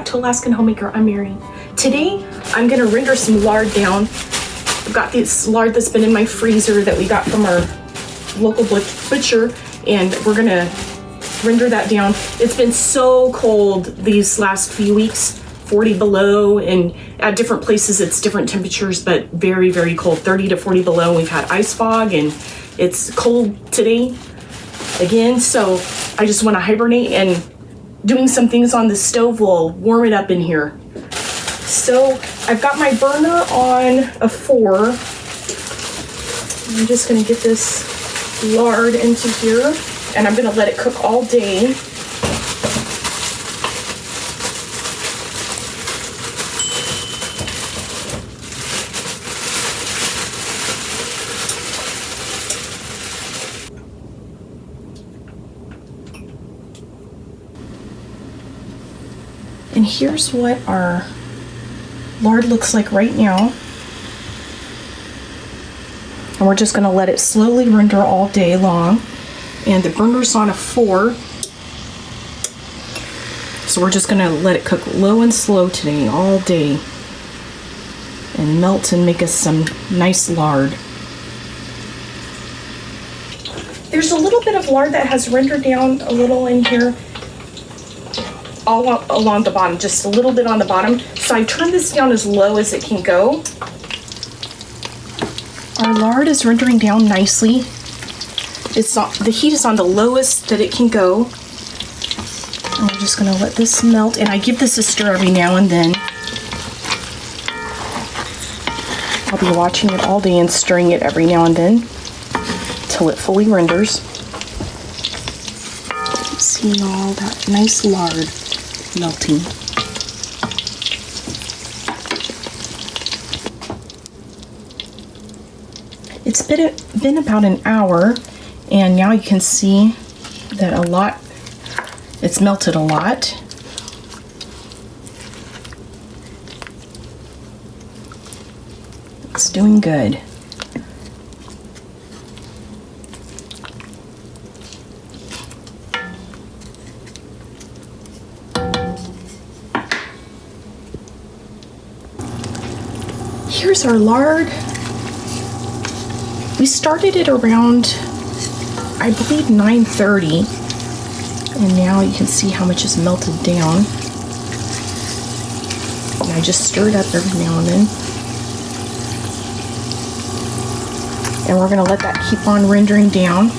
to Alaskan Homemaker. I'm Mary. Today, I'm gonna render some lard down. I've got this lard that's been in my freezer that we got from our local butcher, and we're gonna render that down. It's been so cold these last few weeks, 40 below, and at different places it's different temperatures, but very, very cold, 30 to 40 below. We've had ice fog, and it's cold today again, so I just wanna hibernate, and doing some things on the stove will warm it up in here. So I've got my burner on a 4. I'm just gonna get this lard into here, and I'm gonna let it cook all day. And here's what our lard looks like right now. And we're just gonna let it slowly render all day long. And the burner's on a 4. So we're just gonna let it cook low and slow today, all day. And melt and make us some nice lard. There's a little bit of lard that has rendered down a little in here. All along the bottom, just a little bit on the bottom. So I turned this down as low as it can go. Our lard is rendering down nicely. The heat is on the lowest that it can go. And I'm just gonna let this melt, and I give this a stir every now and then. I'll be watching it all day and stirring it every now and then till it fully renders. Seeing all that nice lard melting. It's been about an hour, and now you can see that it's melted a lot. It's doing good. Here's our lard. We started it around, I believe, 9:30, and now you can see how much is melted down. And I just stir it up every now and then. And we're gonna let that keep on rendering down.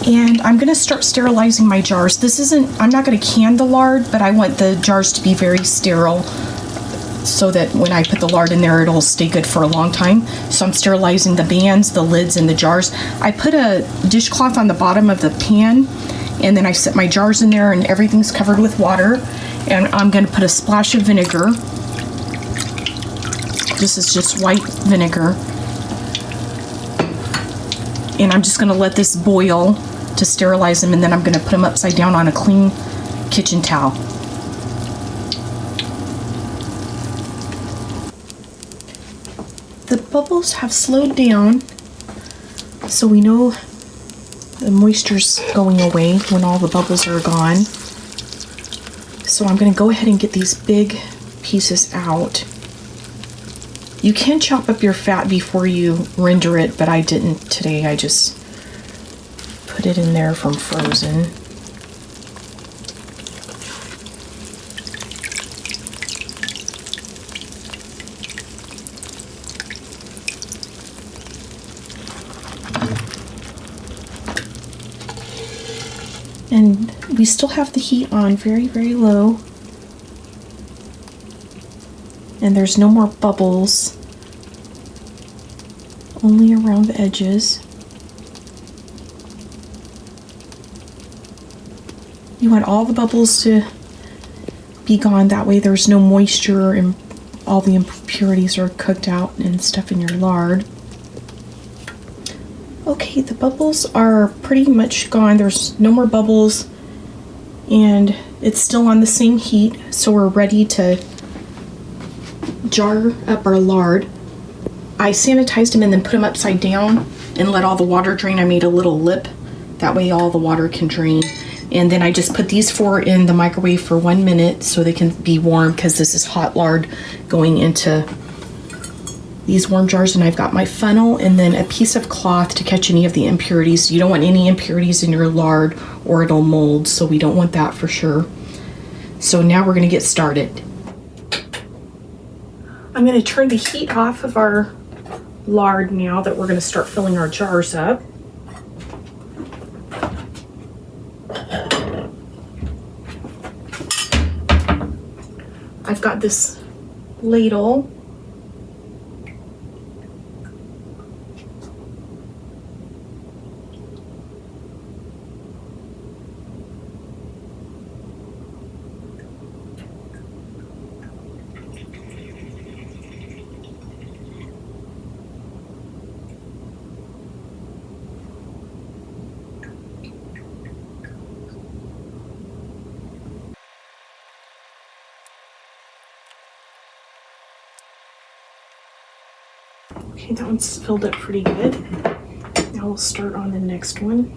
And I'm gonna start sterilizing my jars. I'm not gonna can the lard, but I want the jars to be very sterile, so that when I put the lard in there, it'll stay good for a long time. So I'm sterilizing the bands, the lids, and the jars. I put a dishcloth on the bottom of the pan, and then I set my jars in there, and everything's covered with water. And I'm gonna put a splash of vinegar. This is just white vinegar. And I'm just gonna let this boil to sterilize them, and then I'm gonna put them upside down on a clean kitchen towel. The bubbles have slowed down, so we know the moisture's going away when all the bubbles are gone. So I'm going to go ahead and get these big pieces out. You can chop up your fat before you render it, but I didn't today. I just put it in there from frozen. And we still have the heat on very, very low. And there's no more bubbles, only around the edges. You want all the bubbles to be gone, that way there's no moisture and all the impurities are cooked out and stuff in your lard. Okay, the bubbles are pretty much gone. There's no more bubbles, and it's still on the same heat, so we're ready to jar up our lard. I sanitized them and then put them upside down and let all the water drain. I made a little lip, that way all the water can drain. And then I just put these 4 in the microwave for 1 minute so they can be warm, because this is hot lard going into these warm jars. And I've got my funnel and then a piece of cloth to catch any of the impurities. You don't want any impurities in your lard or it'll mold, so we don't want that for sure. So now we're gonna get started. I'm gonna turn the heat off of our lard now that we're gonna start filling our jars up. I've got this ladle. Okay, that one's filled up pretty good. Now we'll start on the next one.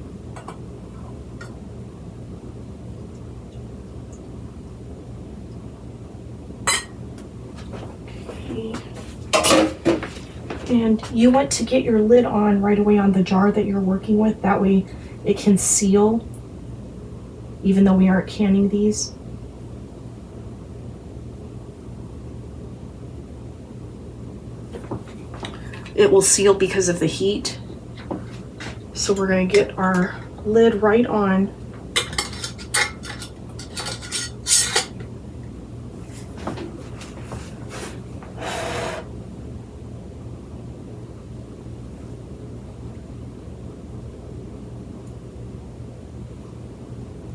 Okay. And you want to get your lid on right away on the jar that you're working with. That way it can seal, even though we aren't canning these. It will seal because of the heat. So we're going to get our lid right on.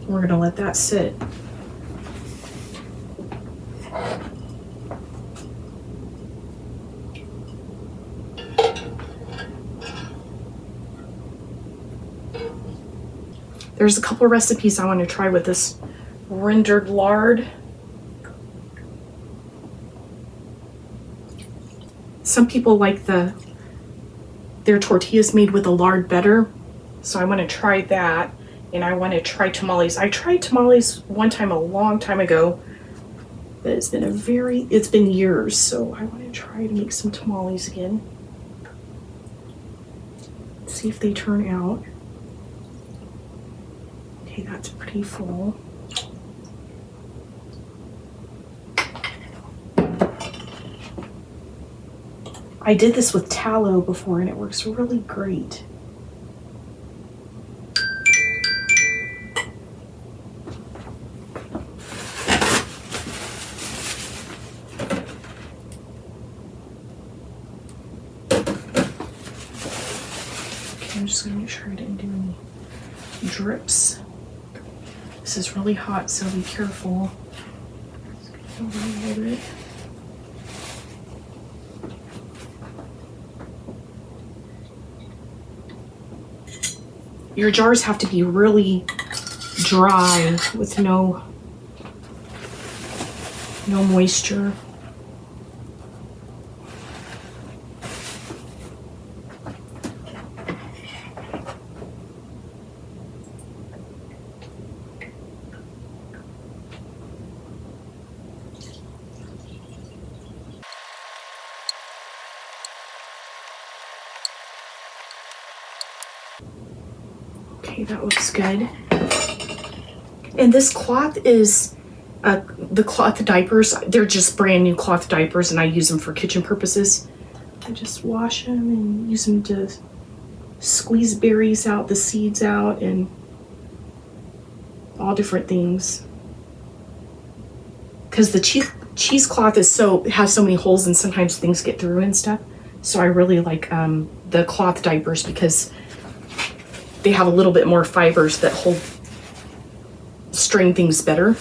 We're going to let that sit. There's a couple recipes I want to try with this rendered lard. Some people like their tortillas made with the lard better, so I want to try that. And I want to try tamales. I tried tamales one time a long time ago, but it's been years, so I want to try to make some tamales again. See if they turn out. Okay, that's pretty full. I did this with tallow before and it works really great. Okay, I'm just gonna make sure I didn't do any drips. This is really hot, so be careful. Just gonna go a little bit. Your jars have to be really dry with no moisture. Okay, that looks good. And this cloth is the cloth diapers. They're just brand new cloth diapers and I use them for kitchen purposes. I just wash them and use them to squeeze berries out, the seeds out, and all different things. Because the cheesecloth has so many holes and sometimes things get through and stuff. So I really like the cloth diapers because they have a little bit more fibers that string things better.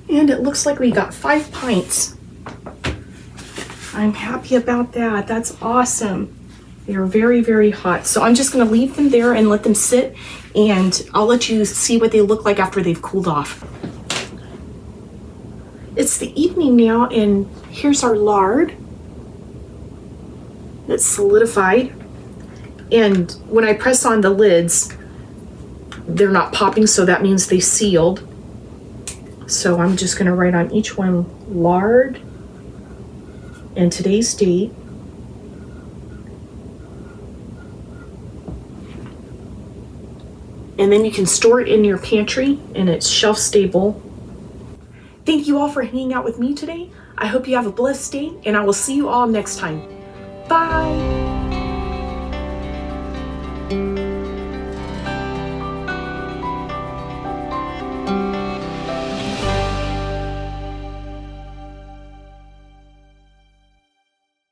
And it looks like we got 5 pints. I'm happy about that. That's awesome. They're very, very hot. So I'm just gonna leave them there and let them sit, and I'll let you see what they look like after they've cooled off. It's the evening now, and here's our lard. It's solidified. And when I press on the lids, they're not popping, so that means they sealed. So I'm just going to write on each one lard and today's date. And then you can store it in your pantry and it's shelf stable. Thank you all for hanging out with me today. I hope you have a blessed day, and I will see you all next time. Bye.